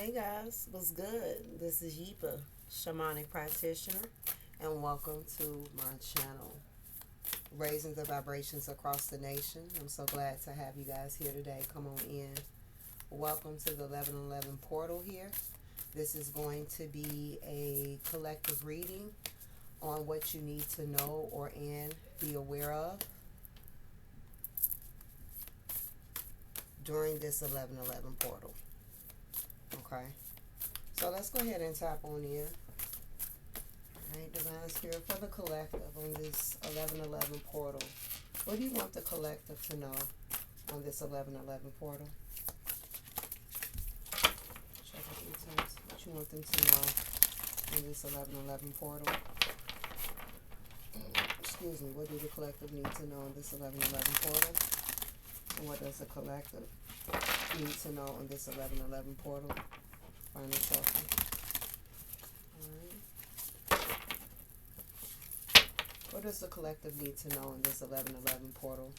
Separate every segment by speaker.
Speaker 1: Hey guys, what's good? This is Yepa Shamanic Practitioner, and welcome to my channel, Raising the Vibrations Across the Nation. I'm so glad to have you guys here today. Come on in. Welcome to the 1111 portal here. This is going to be a collective reading on what you need to know or be aware of during this 1111 portal. Okay, so let's go ahead and tap on in. Alright, Divine Spirit, for the collective on this 1111 portal. What do you want the collective to know on this 1111 portal? Check out details. What you want them to know on this 1111 portal? Excuse me, what do the collective need to know on this 1111 portal? And what does the collective need to know on this 1111 portal? Final shuffle. Alright. What does the collective need to know in this 1111 portal?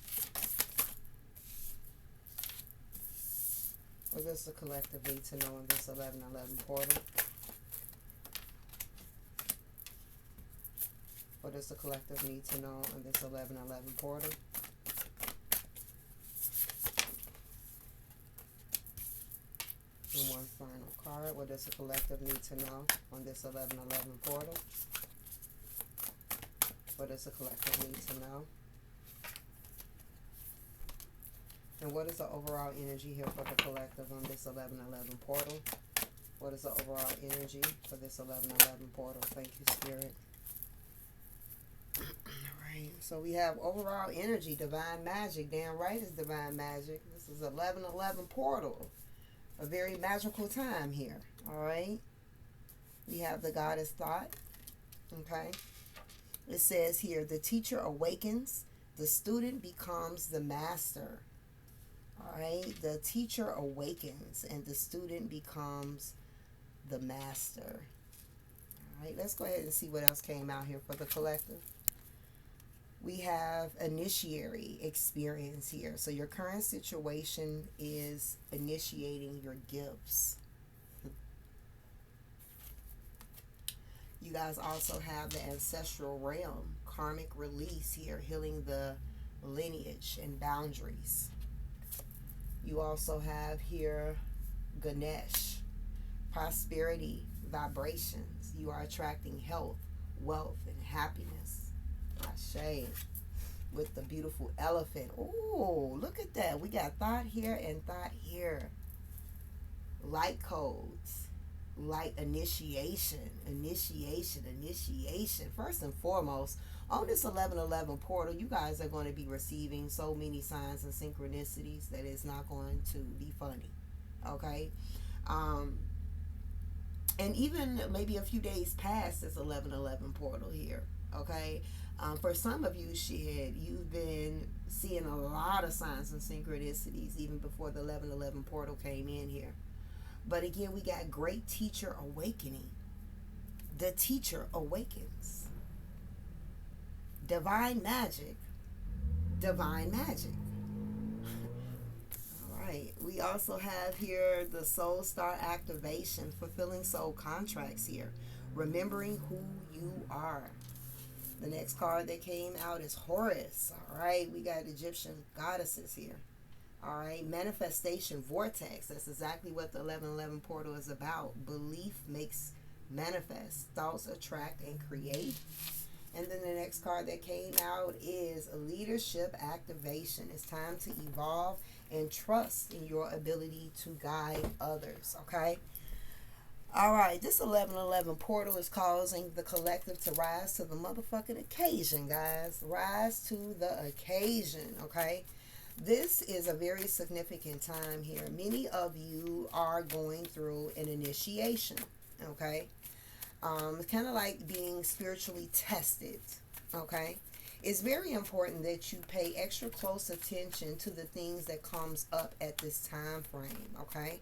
Speaker 1: What does the collective need to know in this 1111 portal? What does the collective need to know in this 1111 portal? And one final card. What does the collective need to know on this 1111 portal? What does the collective need to know? And what is the overall energy here for the collective on this 1111 portal? What is the overall energy for this 1111 portal? Thank you, Spirit. Alright, so we have overall energy, divine magic. Damn right it's divine magic. This is 1111 portal. A very magical time here. Alright. We have the goddess thought. Okay. It says here, the teacher awakens, the student becomes the master. Alright. The teacher awakens and the student becomes the master. Alright. Let's go ahead and see what else came out here for the collective. We have initiatory experience here. So your current situation is initiating your gifts. You guys also have the ancestral realm, karmic release here, healing the lineage and boundaries. You also have here Ganesh, prosperity vibrations. You are attracting health, wealth, and happiness. Ashe, with the beautiful elephant. Oh, look at that. We got thought here and thought here. Light codes, light initiation. First and foremost, on this 1111 portal, you guys are going to be receiving so many signs and synchronicities that it's not going to be funny. Okay? And even maybe a few days past this 1111 portal here. Okay? For some of you, you've been seeing a lot of signs and synchronicities even before the 1111 portal came in here. But again, we got great teacher awakening. The teacher awakens. Divine magic. Divine magic. All right. We also have here the soul star activation, fulfilling soul contracts here. Remembering who you are. The next card that came out is Horus. All right, we got Egyptian goddesses here. All right, manifestation vortex. That's exactly what the 1111 portal is about. Belief makes manifest. Thoughts attract and create. And then the next card that came out is leadership activation. It's time to evolve and trust in your ability to guide others. Okay. All right, this 1111 portal is causing the collective to rise to the motherfucking occasion, guys. Rise to the occasion, okay? This is a very significant time here. Many of you are going through an initiation, okay? It's kind of like being spiritually tested, okay? It's very important that you pay extra close attention to the things that comes up at this time frame, okay?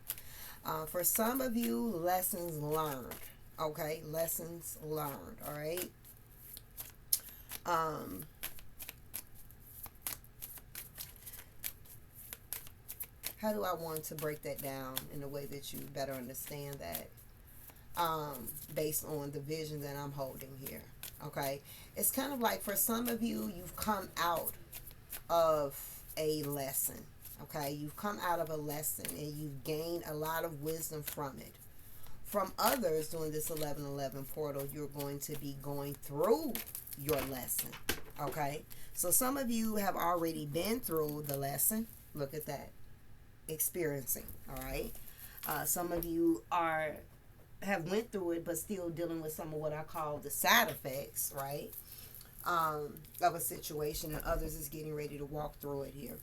Speaker 1: For some of you, lessons learned. Okay, lessons learned. All right. how do I want to break that down in a way that you better understand that, based on the vision that I'm holding here? Okay, it's kind of like for some of you, you've come out of a lesson. Okay, you've come out of a lesson and you've gained a lot of wisdom from it. From others, during this 1111 portal, you're going to be going through your lesson. Okay, so some of you have already been through the lesson. Look at that, experiencing. All right, some of you have went through it, but still dealing with some of what I call the side effects, right, of a situation, and others is getting ready to walk through it here.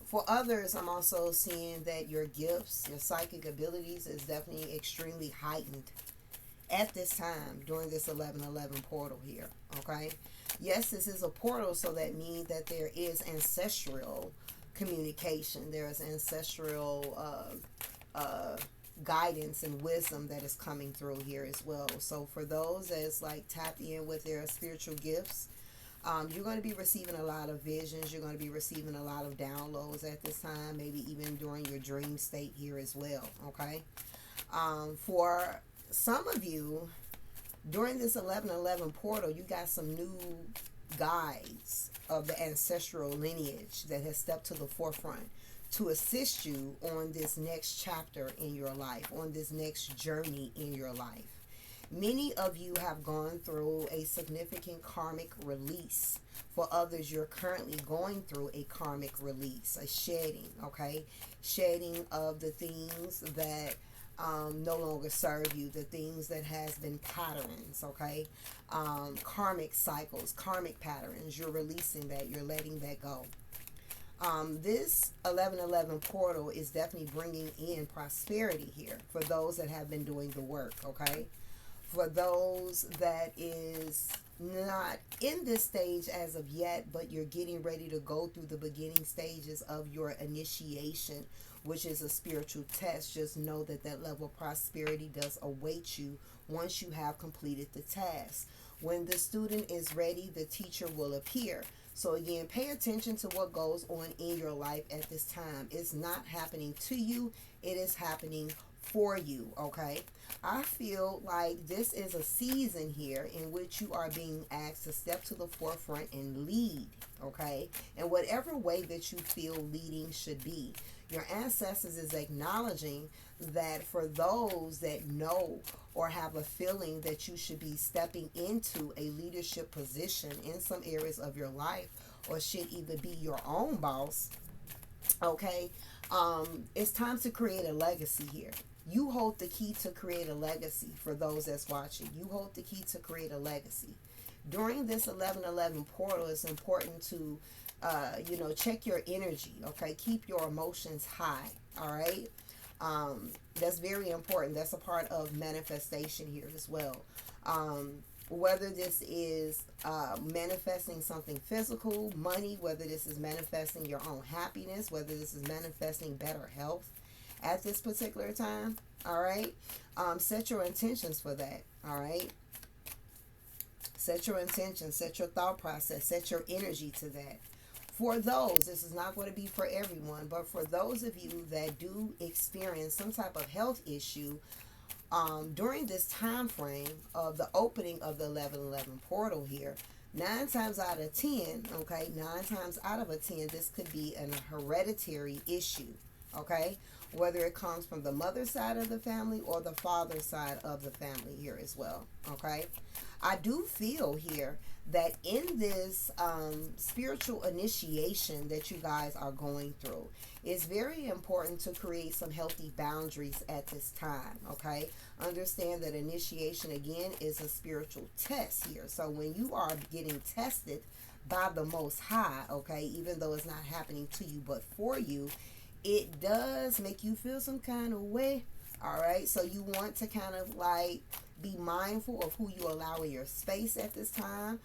Speaker 1: For others, I'm also seeing that your gifts, your psychic abilities is definitely extremely heightened at this time during this 1111 portal here, okay? Yes, this is a portal, so that means that there is ancestral communication. There is ancestral guidance and wisdom that is coming through here as well. So for those that's like tapped in with their spiritual gifts, you're going to be receiving a lot of visions. You're going to be receiving a lot of downloads at this time, maybe even during your dream state here as well, okay? For some of you, during this 1111 portal, you got some new guides of the ancestral lineage that has stepped to the forefront to assist you on this next chapter in your life, on this next journey in your life. Many of you have gone through a significant karmic release. For others, you're currently going through a karmic release, a shedding, okay? Shedding of the things that no longer serve you, the things that has been patterns, okay? Karmic cycles, karmic patterns, you're releasing that, you're letting that go. This 1111 portal is definitely bringing in prosperity here for those that have been doing the work, okay? For those that is not in this stage as of yet, but you're getting ready to go through the beginning stages of your initiation, which is a spiritual test, just know that that level of prosperity does await you once you have completed the task. When the student is ready, the teacher will appear. So again, pay attention to what goes on in your life at this time. It's not happening to you, it is happening for you, okay? I feel like this is a season here in which you are being asked to step to the forefront and lead, okay? In whatever way that you feel leading should be. Your ancestors is acknowledging that for those that know or have a feeling that you should be stepping into a leadership position in some areas of your life, or should either be your own boss, okay? It's time to create a legacy here. You hold the key to create a legacy. For those that's watching, you hold the key to create a legacy. During this 1111 portal, it's important to check your energy, okay? Keep your emotions high, all right? That's very important. That's a part of manifestation here as well. Whether this is manifesting something physical, money, whether this is manifesting your own happiness, whether this is manifesting better health at this particular time, all right? Set your intentions for that, all right? Set your intentions, set your thought process, set your energy to that. For those, this is not going to be for everyone, but for those of you that do experience some type of health issue during this time frame of the opening of the 1111 portal here, 9 times out of 10, okay, 9 times out of 10, this could be an hereditary issue, okay? Whether it comes from the mother side of the family or the father side of the family here as well, okay? I do feel here that in this spiritual initiation that you guys are going through, it's very important to create some healthy boundaries at this time, okay? Understand that initiation, again, is a spiritual test here. So when you are getting tested by the Most High, okay, even though it's not happening to you but for you, it does make you feel some kind of way, all right? So you want to kind of like be mindful of who you allow in your space at this time.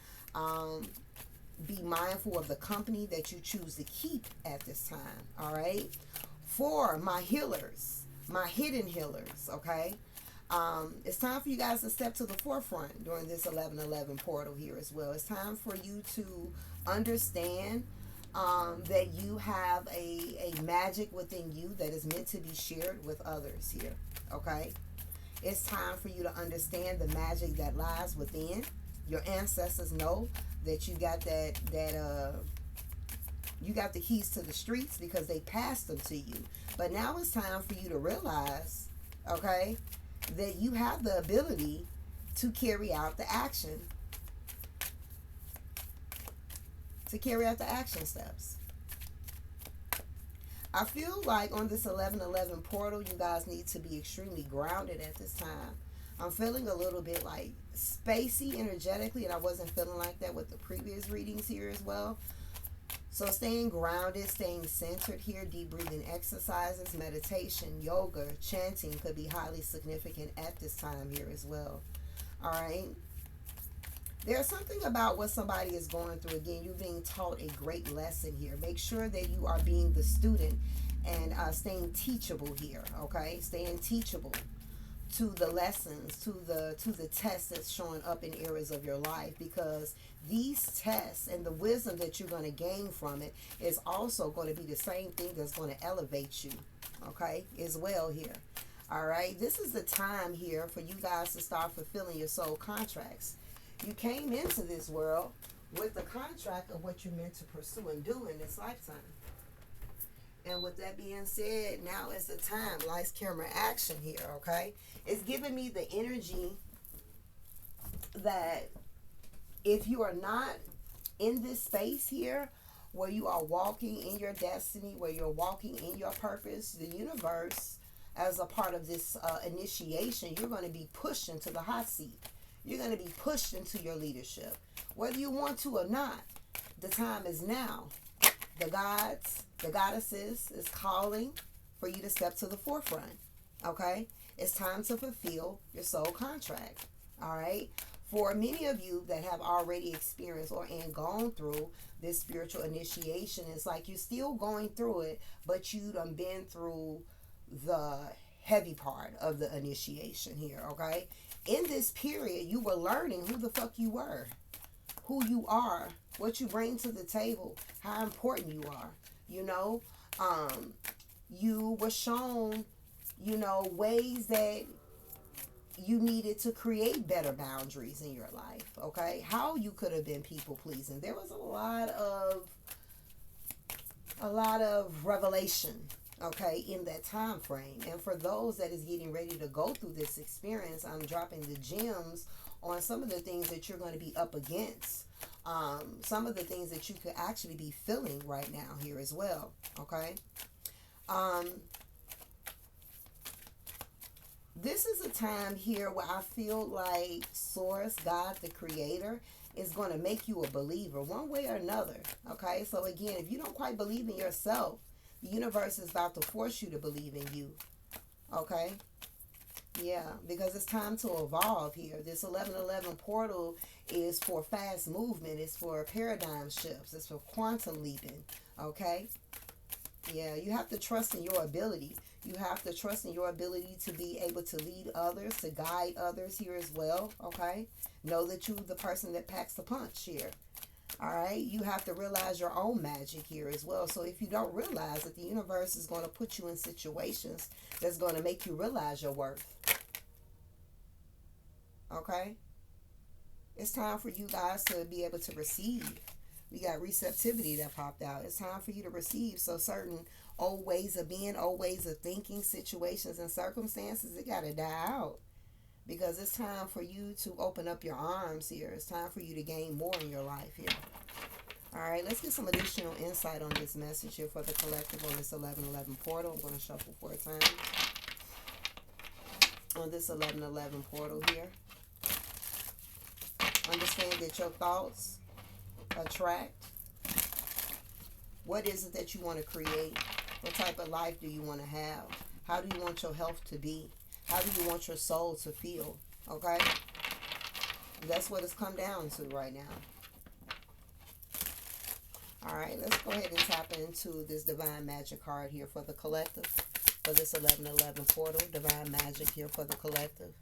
Speaker 1: Be mindful of the company that you choose to keep at this time, all right? For my healers, my hidden healers, okay? It's time for you guys to step to the forefront during this 1111 portal here as well. It's time for you to understand that you have a magic within you that is meant to be shared with others here. Okay? It's time for you to understand the magic that lies within. Your ancestors know that you got you got the keys to the streets because they passed them to you. But now it's time for you to realize, okay, that you have the ability to carry out the action. To carry out the action steps. I feel like on this 1111 portal, you guys need to be extremely grounded at this time. I'm feeling a little bit like spacey energetically, and I wasn't feeling like that with the previous readings here as well. So staying grounded, staying centered here, deep breathing exercises, meditation, yoga, chanting could be highly significant at this time here as well. All right. There's something about what somebody is going through. Again, you're being taught a great lesson here. Make sure that you are being the student and staying teachable here, okay? Staying teachable to the lessons, to the tests that's showing up in areas of your life, because these tests and the wisdom that you're going to gain from it is also going to be the same thing that's going to elevate you, okay, as well here. All right, this is the time here for you guys to start fulfilling your soul contracts. You came into this world with the contract of what you're meant to pursue and do in this lifetime. And with that being said, now is the time. Lights, camera, action here, okay? It's giving me the energy that if you are not in this space here where you are walking in your destiny, where you're walking in your purpose, the universe, as a part of this initiation, you're going to be pushed into the hot seat. You're going to be pushed into your leadership. Whether you want to or not, the time is now. The gods, the goddesses is calling for you to step to the forefront. Okay? It's time to fulfill your soul contract. All right? For many of you that have already experienced and gone through this spiritual initiation, it's like you're still going through it, but you done been through the heavy part of the initiation here, okay? In this period, you were learning who the fuck you were, who you are, what you bring to the table, how important you are. You know, you were shown, you know, ways that you needed to create better boundaries in your life, okay? How you could have been people pleasing. There was a lot of revelation, okay, in that time frame. And for those that is getting ready to go through this experience, I'm dropping the gems on some of the things that you're going to be up against. Some of the things that you could actually be feeling right now here as well, okay? This is a time here where I feel like Source, God, the Creator, is going to make you a believer one way or another, okay? So again, if you don't quite believe in yourself, the universe is about to force you to believe in you, okay? Yeah, because it's time to evolve here. This 1111 portal is for fast movement. It's for paradigm shifts. It's for quantum leaping, okay? Yeah, you have to trust in your ability. You have to trust in your ability to be able to lead others, to guide others here as well, okay? Know that you're the person that packs the punch here, all right? You have to realize your own magic here as well. So if you don't realize that the universe is going to put you in situations that's going to make you realize your worth, okay? It's time for you guys to be able to receive. We got receptivity that popped out. It's time for you to receive. So certain old ways of being, old ways of thinking, situations and circumstances, it got to die out. Because it's time for you to open up your arms here. It's time for you to gain more in your life here. All right, let's get some additional insight on this message here for the collective on this 1111 portal. I'm going to shuffle 4 times on this 1111 portal here. Understand that your thoughts attract. What is it that you want to create? What type of life do you want to have? How do you want your health to be? How do you want your soul to feel? Okay? That's what it's come down to right now. All right, let's go ahead and tap into this Divine Magic card here for the collective. For this 1111 portal, Divine Magic here for the collective.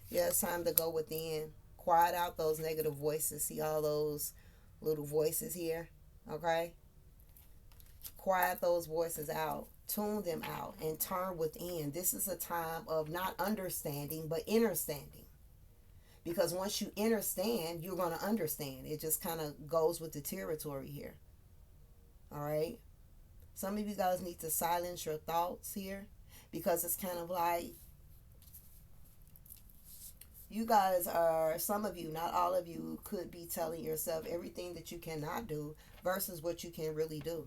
Speaker 1: Yeah, it's time to go within. Quiet out those negative voices. See all those little voices here? Okay? quiet those voices out, tune them out, and turn within. This is a time of not understanding, but understanding. Because once you understand, you're going to understand. It just kind of goes with the territory here. All right? Some of you guys need to silence your thoughts here, because it's kind of like you guys are, some of you, not all of you, could be telling yourself everything that you cannot do versus what you can really do.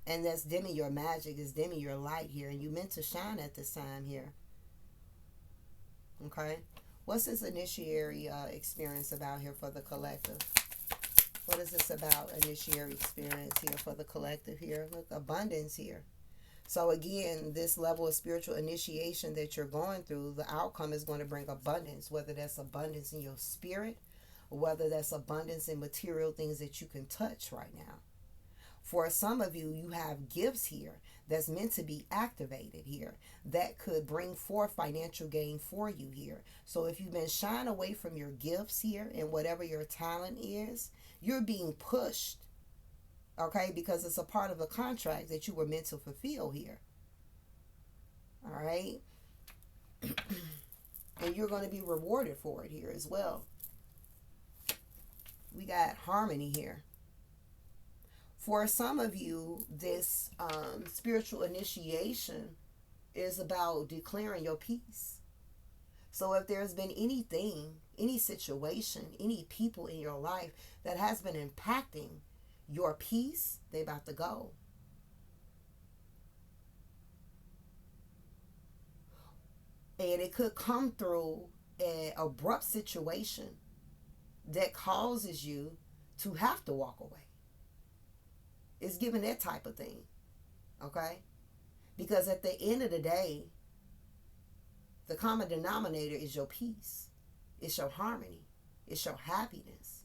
Speaker 1: And that's dimming your magic, is dimming your light here. And you meant to shine at this time here. Okay? What's this initiatory experience about here for the collective? What is this about, initiatory experience here for the collective here? Look, abundance here. So again, this level of spiritual initiation that you're going through, the outcome is going to bring abundance, whether that's abundance in your spirit, or whether that's abundance in material things that you can touch right now. For some of you, you have gifts here that's meant to be activated here that could bring forth financial gain for you here. So if you've been shying away from your gifts here and whatever your talent is, you're being pushed. Okay, because it's a part of the contract that you were meant to fulfill here. All right. And you're going to be rewarded for it here as well. We got harmony here. For some of you, this spiritual initiation is about declaring your peace. So if there's been anything, any situation, any people in your life that has been impacting your peace, they about to go. And it could come through an abrupt situation that causes you to have to walk away. It's given that type of thing. Okay? Because at the end of the day, the common denominator is your peace. It's your harmony. It's your happiness.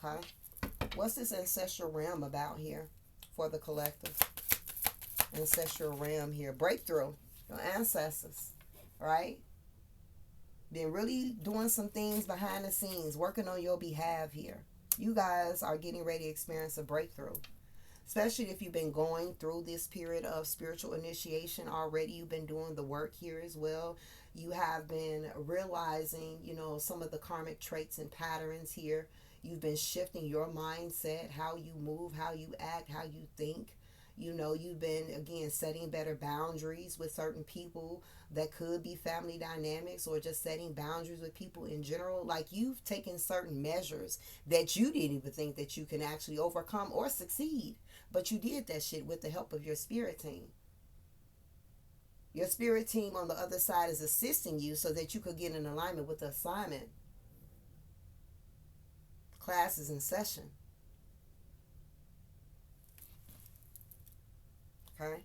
Speaker 1: Okay? What's this ancestral realm about here for the collective? Ancestral realm here. Breakthrough. Your ancestors. Right? Been really doing some things behind the scenes. Working on your behalf here. You guys are getting ready to experience a breakthrough. Especially if you've been going through this period of spiritual initiation already. You've been doing the work here as well. You have been realizing, some of the karmic traits and patterns here. You've been shifting your mindset, how you move, how you act, how you think. You've been, again, setting better boundaries with certain people that could be family dynamics, or just setting boundaries with people in general. Like, you've taken certain measures that you didn't even think that you can actually overcome or succeed. But you did that shit with the help of your spirit team. Your spirit team on the other side is assisting you so that you could get in alignment with the assignment. Class is in session. Okay.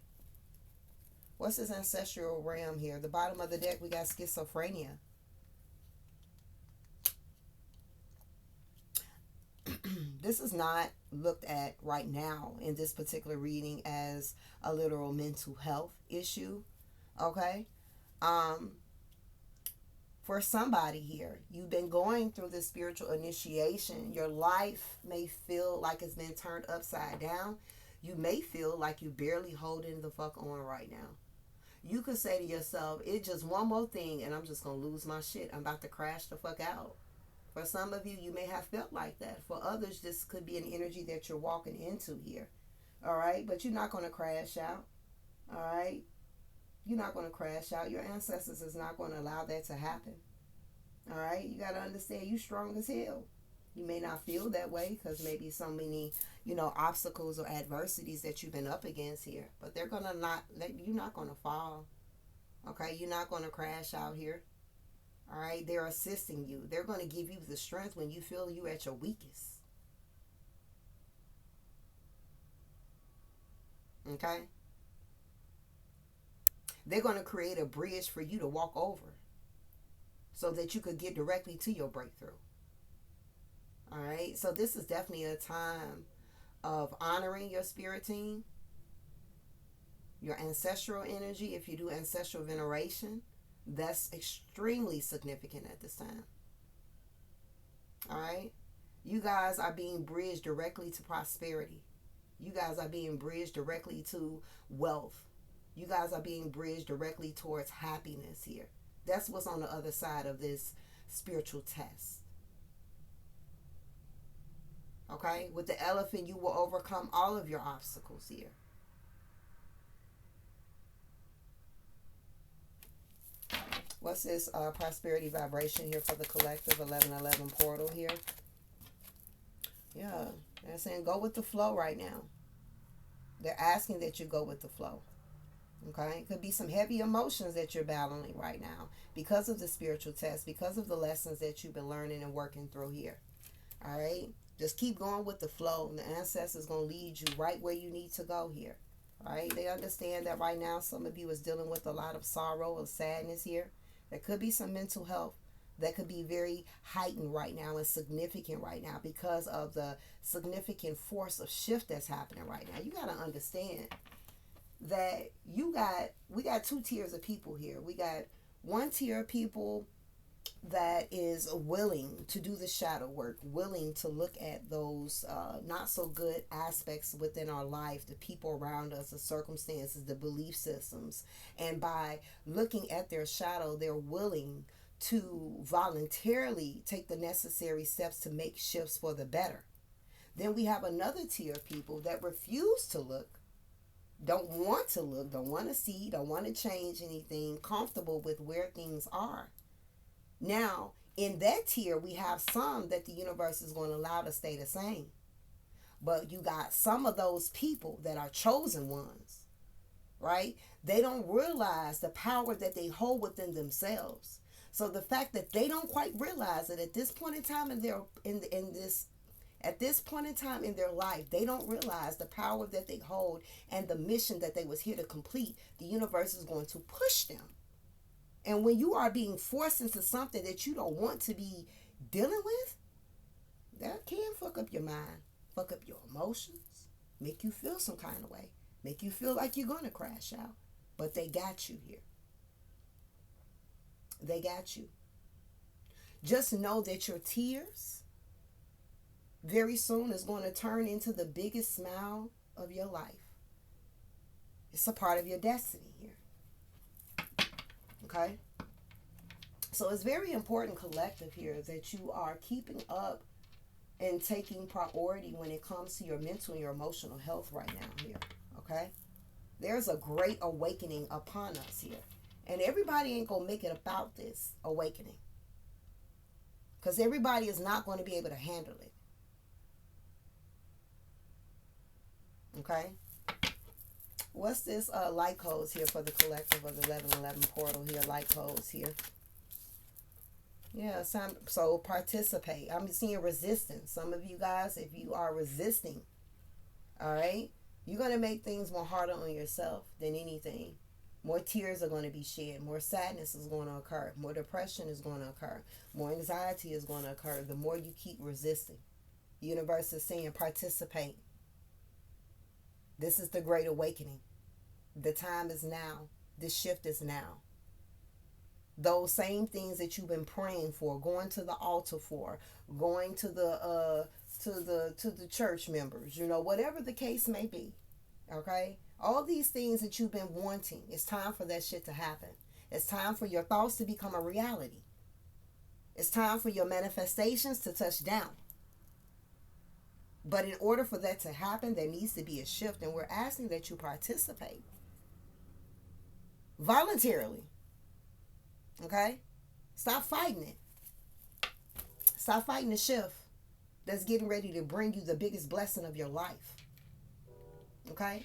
Speaker 1: What's this ancestral realm here? The bottom of the deck, we got schizophrenia. This is not looked at right now in this particular reading as a literal mental health issue. Okay. For somebody here, you've been going through this spiritual initiation. Your life may feel like it's been turned upside down. You may feel like you're barely holding the fuck on right now. You could say to yourself, it's just one more thing and I'm just going to lose my shit. I'm about to crash the fuck out. For some of you, you may have felt like that. For others, this could be an energy that you're walking into here. All right? But you're not going to crash out. All right? You're not going to crash out. Your ancestors is not going to allow that to happen. All right? You got to understand you're strong as hell. You may not feel that way because maybe so many, obstacles or adversities that you've been up against here. But they're going to you're not going to fall. Okay? You're not going to crash out here. All right? They're assisting you. They're going to give you the strength when you feel you at your weakest. Okay? They're going to create a bridge for you to walk over so that you could get directly to your breakthrough. All right? So this is definitely a time of honoring your spirit team, your ancestral energy. If you do ancestral veneration, that's extremely significant at this time. All right? You guys are being bridged directly to prosperity. You guys are being bridged directly to wealth. You guys are being bridged directly towards happiness here. That's what's on the other side of this spiritual test. Okay? With the elephant, you will overcome all of your obstacles here. What's this prosperity vibration here for the collective 1111 portal here? Yeah, they're saying go with the flow right now. They're asking that you go with the flow. Okay? It could be some heavy emotions that you're battling right now because of the spiritual test, because of the lessons that you've been learning and working through here. All right? Just keep going with the flow. And the ancestors going to lead you right where you need to go here. All right? They understand that right now some of you is dealing with a lot of sorrow or sadness here. There could be some mental health that could be very heightened right now and significant right now because of the significant force of shift that's happening right now. You got to understand that we got two tiers of people here. We got one tier of people that is willing to do the shadow work, willing to look at those not so good aspects within our life, the people around us, the circumstances, the belief systems. And by looking at their shadow, they're willing to voluntarily take the necessary steps to make shifts for the better. Then we have another tier of people that refuse to look, don't want to look, don't want to see, don't want to change anything, comfortable with where things are. Now, in that tier, we have some that the universe is going to allow to stay the same. But you got some of those people that are chosen ones, right? They don't realize the power that they hold within themselves. So the fact that they don't quite realize it at this point in time at this point in time in their life, they don't realize the power that they hold and the mission that they was here to complete. The universe is going to push them. And when you are being forced into something that you don't want to be dealing with, that can fuck up your mind, fuck up your emotions, make you feel some kind of way, make you feel like you're going to crash out. But they got you here. They got you. Just know that your tears very soon is going to turn into the biggest smile of your life. It's a part of your destiny here. Okay? So it's very important, collective, here that you are keeping up and taking priority when it comes to your mental and your emotional health right now here. Okay? There's a great awakening upon us here. And everybody ain't going to make it about this awakening. Because everybody is not going to be able to handle it. Okay? What's this light codes here for the collective of the 1111 portal here? Light codes here. Yeah, so participate. I'm seeing resistance. Some of you guys, if you are resisting, all right, you're going to make things more harder on yourself than anything. More tears are going to be shed. More sadness is going to occur. More depression is going to occur. More anxiety is going to occur. The more you keep resisting. The universe is saying participate. This is the great awakening. The time is now. This shift is now. Those same things that you've been praying for, going to the altar for, going to the church members, whatever the case may be. Okay? All these things that you've been wanting, it's time for that shit to happen. It's time for your thoughts to become a reality. It's time for your manifestations to touch down. But in order for that to happen, there needs to be a shift, and we're asking that you participate voluntarily. Okay? Stop fighting it. Stop fighting the shift that's getting ready to bring you the biggest blessing of your life. Okay?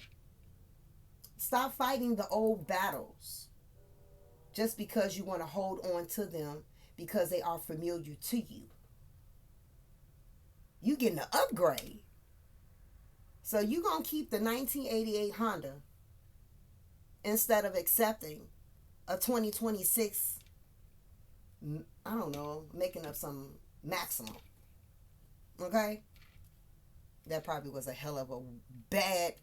Speaker 1: Stop fighting the old battles just because you want to hold on to them because they are familiar to you. You getting an upgrade. So you're going to keep the 1988 Honda instead of accepting a 2026, I don't know, making up some Maxima. Okay? That probably was a hell of a bad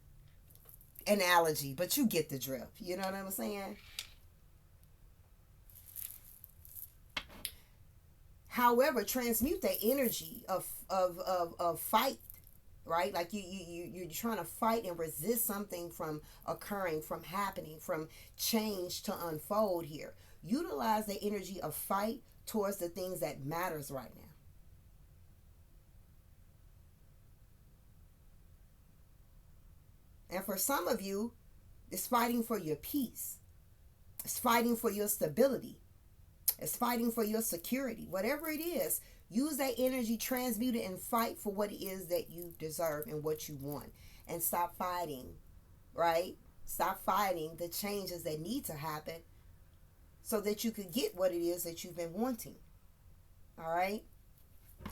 Speaker 1: analogy, but you get the drift. You know what I'm saying? However, transmute that energy of fight, right? Like you're trying to fight and resist something from occurring, from happening, from change to unfold here. Utilize the energy of fight towards the things that matters right now. And for some of you, it's fighting for your peace. It's fighting for your stability. It's fighting for your security. Whatever it is, use that energy, transmute it, and fight for what it is that you deserve and what you want. And stop fighting, right? Stop fighting the changes that need to happen so that you could get what it is that you've been wanting. All right?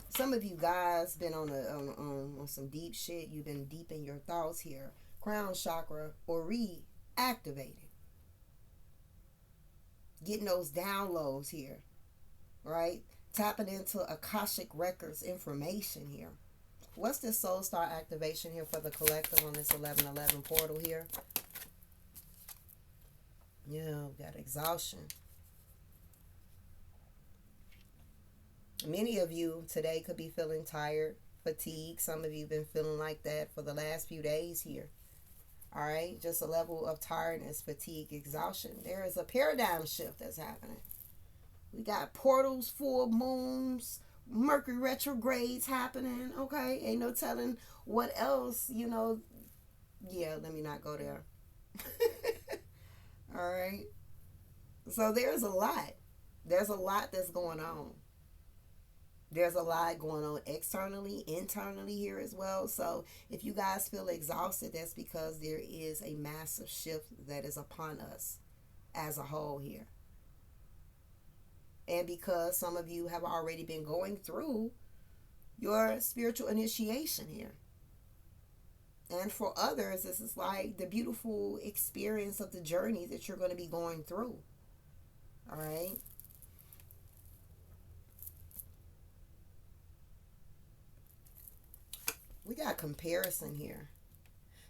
Speaker 1: Some of you guys been on some deep shit. You've been deep in your thoughts here. Crown chakra or reactivated. Getting those downloads here, right? Tapping into Akashic Records information here. What's this soul star activation here for the collective on this 1111 portal here? Yeah, we got exhaustion. Many of you today could be feeling tired, fatigued. Some of you have been feeling like that for the last few days here. All right, just a level of tiredness, fatigue, exhaustion. There is a paradigm shift that's happening. We got portals, full moons, Mercury retrogrades happening. Okay, ain't no telling what else, Yeah, let me not go there. All right. So there's a lot. There's a lot that's going on. There's a lot going on externally, internally here as well. So if you guys feel exhausted, that's because there is a massive shift that is upon us as a whole here. And because some of you have already been going through your spiritual initiation here. And for others, this is like the beautiful experience of the journey that you're going to be going through. All right. We got comparison here.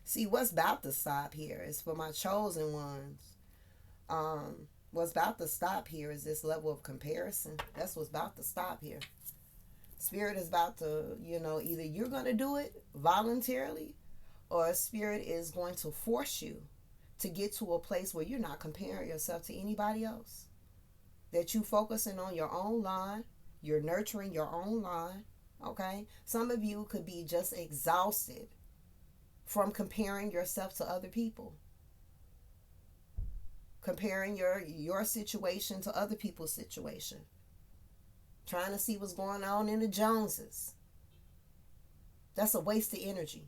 Speaker 1: See, what's about to stop here is for my chosen ones. What's about to stop here is this level of comparison. That's what's about to stop here. Spirit is about to, either you're going to do it voluntarily or Spirit is going to force you to get to a place where you're not comparing yourself to anybody else. That you focusing on your own line. You're nurturing your own line. Okay, some of you could be just exhausted from comparing yourself to other people, comparing your situation to other people's situation, trying to see what's going on in the Joneses. That's a waste of energy.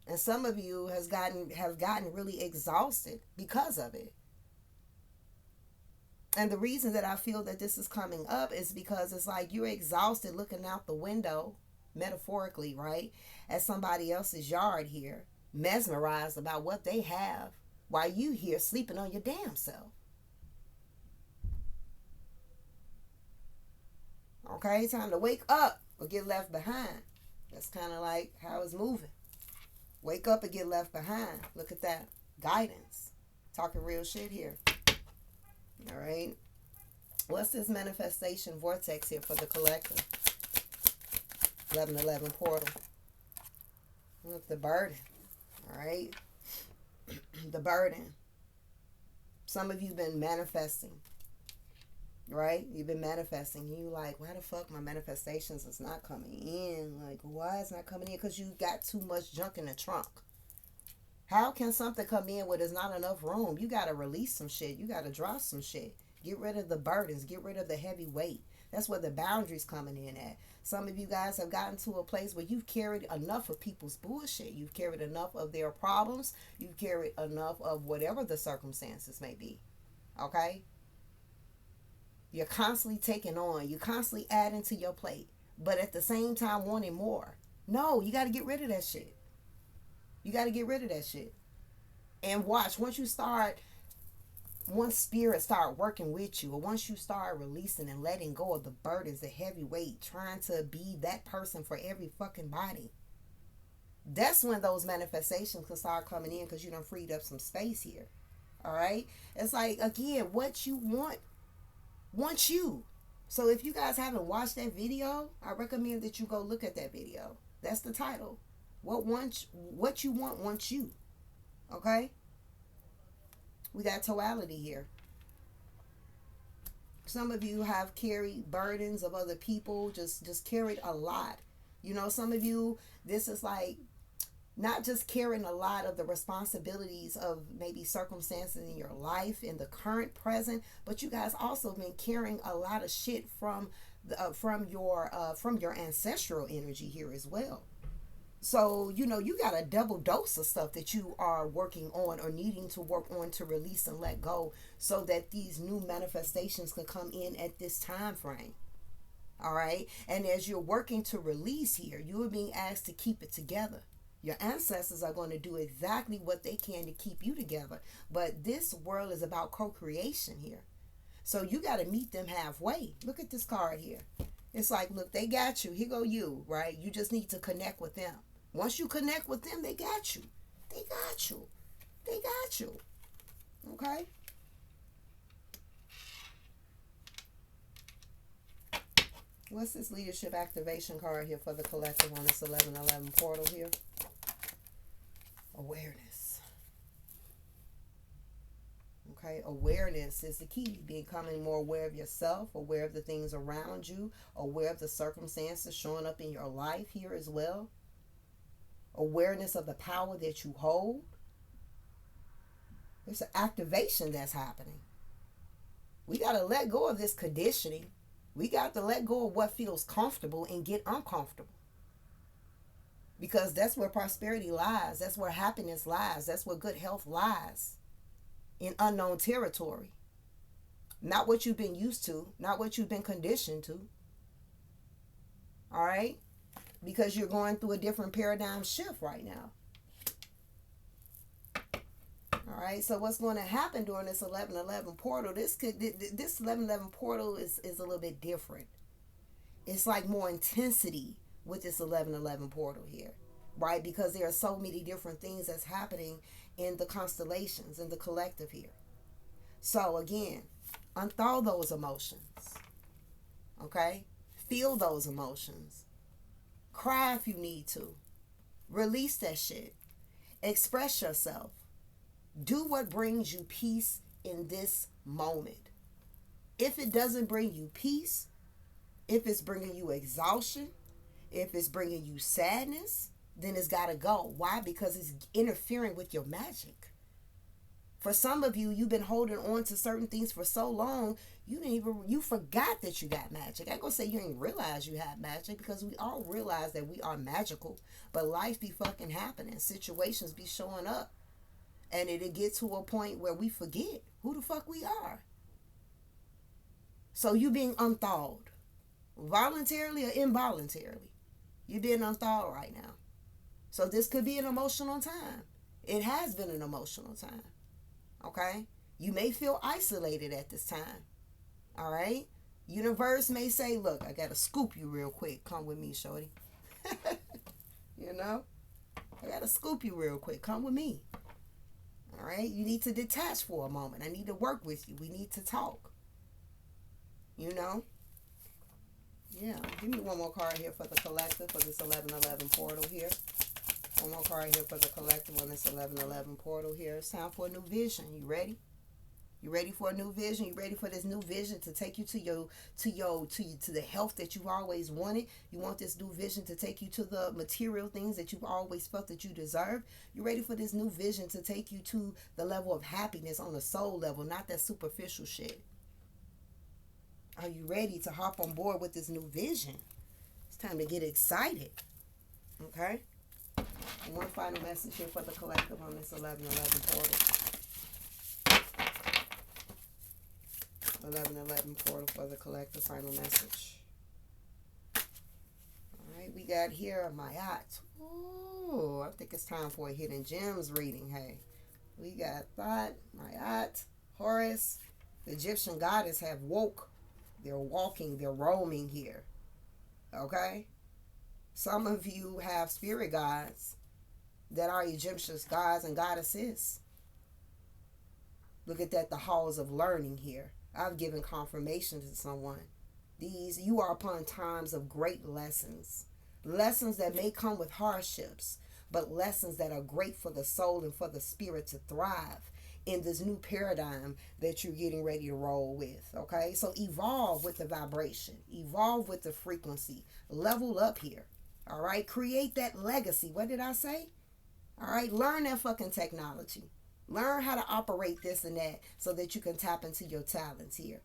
Speaker 1: And some of you have gotten really exhausted because of it. And the reason that I feel that this is coming up is because it's like you're exhausted looking out the window, metaphorically, right, at somebody else's yard here, mesmerized about what they have, while you here sleeping on your damn self. Okay, time to wake up or get left behind. That's kind of like how it's moving. Wake up and get left behind. Look at that. Guidance. Talking real shit here. All right. What's this manifestation vortex here for the collective? 1111 portal. Look, the burden. All right. The burden. Some of you have been manifesting. Right? You've been manifesting. You like, why the fuck my manifestations is not coming in? Like, why is not coming in? Because you got too much junk in the trunk. How can something come in where there's not enough room? You got to release some shit. You got to drop some shit. Get rid of the burdens. Get rid of the heavy weight. That's where the boundaries coming in at. Some of you guys have gotten to a place where you've carried enough of people's bullshit. You've carried enough of their problems. You've carried enough of whatever the circumstances may be. Okay? You're constantly taking on. You're constantly adding to your plate. But at the same time wanting more. No, you got to get rid of that shit. You got to get rid of that shit. And watch, once spirit start working with you, or once you start releasing and letting go of the burdens, the heavy weight, trying to be that person for every fucking body, that's when those manifestations can start coming in, because you done freed up some space here. All right? It's like, again, what you want wants you. So if you guys haven't watched that video, I recommend that you go look at that video. That's the title. What you want wants you. Okay? We got totality here. Some of you have carried burdens of other people, just carried a lot. You know, some of you, this is like not just carrying a lot of the responsibilities of maybe circumstances in your life in the current present, but you guys also been carrying a lot of shit from your ancestral energy here as well. So, you know, you got a double dose of stuff that you are working on or needing to work on to release and let go so that these new manifestations can come in at this time frame. All right. And as you're working to release here, you are being asked to keep it together. Your ancestors are going to do exactly what they can to keep you together. But this world is about co-creation here. So you got to meet them halfway. Look at this card here. It's like, look, they got you. Here go you, right? You just need to connect with them. Once you connect with them, they got you. They got you. They got you. Okay? What's this leadership activation card here for the collective on this 1111 portal here? Awareness. Okay, awareness is the key. Becoming more aware of yourself, aware of the things around you, aware of the circumstances showing up in your life here as well. Awareness of the power that you hold. There's an activation that's happening. We got to let go of this conditioning. We got to let go of what feels comfortable and get uncomfortable. Because that's where prosperity lies. That's where happiness lies. That's where good health lies. In unknown territory. Not what you've been used to. Not what you've been conditioned to. All right? Because you're going through a different paradigm shift right now. All right, so what's going to happen during this 1111 portal, this 1111 portal is a little bit different. It's like more intensity with this 1111 portal here, right? Because there are so many different things that's happening in the constellations, in the collective here. So again, unthaw those emotions, okay? Feel those emotions. Cry if you need to. Release that shit. Express yourself. Do what brings you peace in this moment. If it doesn't bring you peace, if it's bringing you exhaustion, if it's bringing you sadness, then it's got to go. Why? Because it's interfering with your magic. For some of you, you've been holding on to certain things for so long, you forgot that you got magic. I ain't gonna say you ain't realize you have magic, because we all realize that we are magical, but life be fucking happening. Situations be showing up. And it'll get to a point where we forget who the fuck we are. So you being unthawed, voluntarily or involuntarily, you're being unthawed right now. So this could be an emotional time. It has been an emotional time. Okay? You may feel isolated at this time. All right? Universe may say, look, I got to scoop you real quick. Come with me, shorty. You know? I got to scoop you real quick. Come with me. All right? You need to detach for a moment. I need to work with you. We need to talk. You know? Yeah. Give me one more card here for the collective for this 1111 portal here. One more card here for the collective on this 1111 portal here. It's time for a new vision. You ready? You ready for a new vision? You ready for this new vision to take you to the health that you've always wanted? You want this new vision to take you to the material things that you've always felt that you deserve? You ready for this new vision to take you to the level of happiness on the soul level, not that superficial shit? Are you ready to hop on board with this new vision? It's time to get excited. Okay? And one final message here for the collective on this 1111 portal. 1111 portal for the collective, final message. All right, we got here Mayat. Ooh, I think it's time for a hidden gems reading. Hey, we got Thought, Mayat, Horus. The Egyptian goddess have woke. They're walking, they're roaming here. Okay? Some of you have spirit guides that are Egyptian gods and goddesses. Look at that, the halls of learning here. I've given confirmation to someone. You are upon times of great lessons. Lessons that may come with hardships, but lessons that are great for the soul and for the spirit to thrive in this new paradigm that you're getting ready to roll with. Okay, so evolve with the vibration, evolve with the frequency, level up here. All right, create that legacy. What did I say? All right, learn that fucking technology. Learn how to operate this and that so that you can tap into your talents here.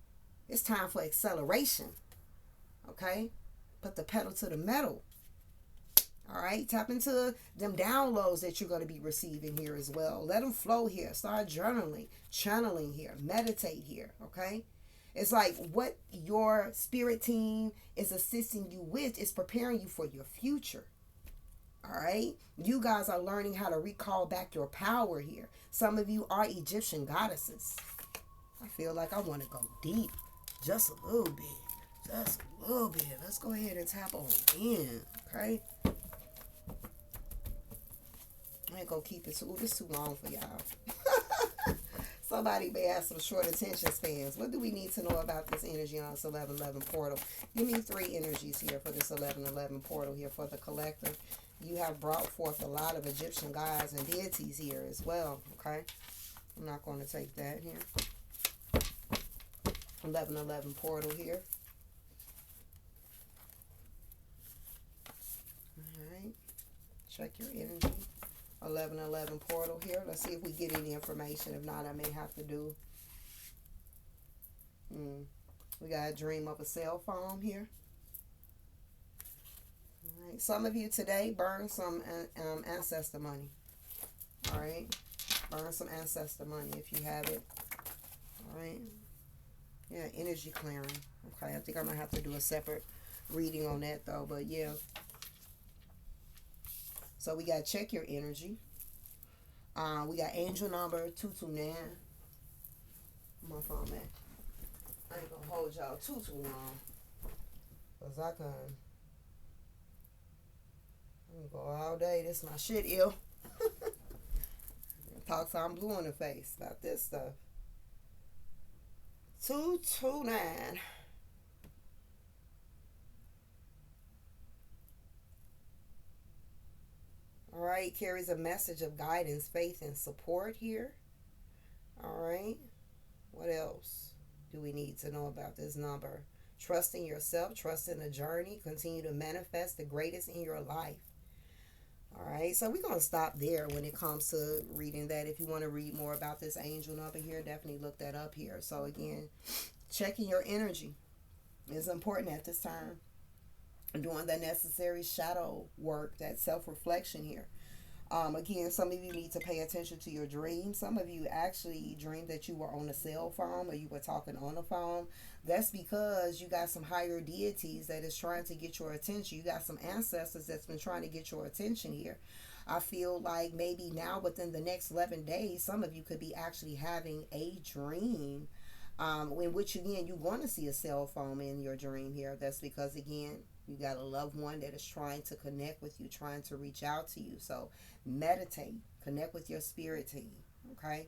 Speaker 1: It's time for acceleration. Okay, put the pedal to the metal. All right, tap into them downloads that you're going to be receiving here as well. Let them flow here. Start journaling, channeling here, meditate here. Okay, it's like what your spirit team is assisting you with is preparing you for your future. All right, you guys are learning how to recall back your power here. Some of you are Egyptian goddesses. I feel like I want to go deep, just a little bit, just a little bit. Let's go ahead and tap on in. Okay. I ain't gonna keep it too. It's too long for y'all. Somebody may have some short attention spans. What do we need to know about this energy on this 1111 portal? Give me 3 energies here for this 1111 portal here for the collective. You have brought forth a lot of Egyptian gods and deities here as well. Okay, I'm not going to take that here. 1111 portal here. All right, check your energy. 1111 portal here. Let's see if we get any information. If not, I may have to do. We got a dream of a cell phone here. All right. Some of you today burn some ancestor money. All right. Burn some ancestor money if you have it. All right. Yeah, energy clearing. Okay, I think I'm going to have to do a separate reading on that though. But yeah. So we got check your energy. We got angel number 229. My phone, man. I ain't gonna hold y'all too long. Cause I can go all day. This is my shit, ill. Talk till I'm blue in the face about this stuff. 229. All right, carries a message of guidance, faith, and support here. All right. What else do we need to know about this number? Trust in yourself, trust in the journey, continue to manifest the greatest in your life. All right, so we're going to stop there when it comes to reading that. If you want to read more about this angel number here, definitely look that up here. So again, checking your energy is important at this time. Doing the necessary shadow work, that self-reflection here. Again, some of you need to pay attention to your dreams. Some of you actually dreamed that you were on a cell phone or you were talking on the phone. That's because you got some higher deities that is trying to get your attention. You got some ancestors that's been trying to get your attention here. I feel like maybe now within the next 11 days, some of you could be actually having a dream in which, again, you want to see a cell phone in your dream here. That's because, again, you got a loved one that is trying to connect with you, trying to reach out to you. So meditate, connect with your spirit team, okay?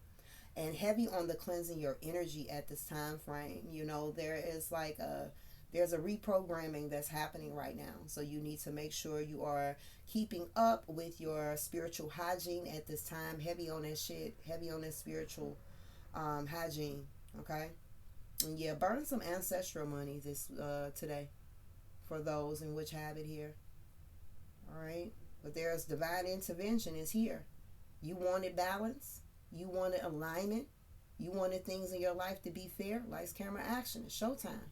Speaker 1: And heavy on the cleansing your energy at this time frame. You know, there's a reprogramming that's happening right now. So you need to make sure you are keeping up with your spiritual hygiene at this time. Heavy on that shit, heavy on that spiritual hygiene, okay? And yeah, burn some ancestral money today. For those in which have it here. All right. But there's divine intervention is here. You wanted balance. You wanted alignment. You wanted things in your life to be fair. Lights, camera, action. It's showtime.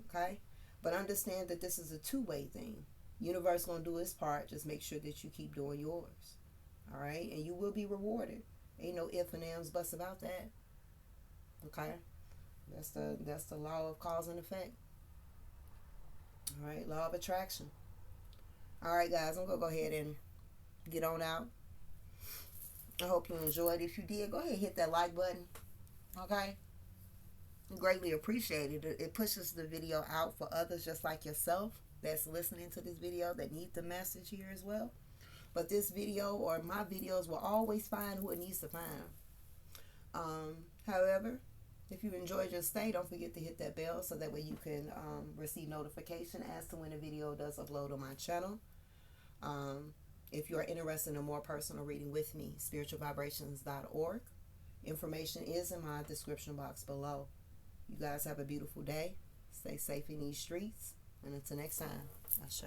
Speaker 1: Okay. But understand that this is a two-way thing. Universe going to do its part. Just make sure that you keep doing yours. All right. And you will be rewarded. Ain't no ifs and ands, buts about that. Okay. That's the law of cause and effect. All right, law of attraction. All right, guys, I'm going to go ahead and get on out. I hope you enjoyed. If you did, go ahead and hit that like button. Okay? Greatly appreciated. It pushes the video out for others just like yourself that's listening to this video that need the message here as well. But this video or my videos will always find who it needs to find. However, If you enjoyed your stay, don't forget to hit that bell so that way you can receive notification as to when a video does upload on my channel. If you are interested in a more personal reading with me, spiritualvibrations.org. Information is in my description box below. You guys have a beautiful day. Stay safe in these streets. And until next time, Ashe.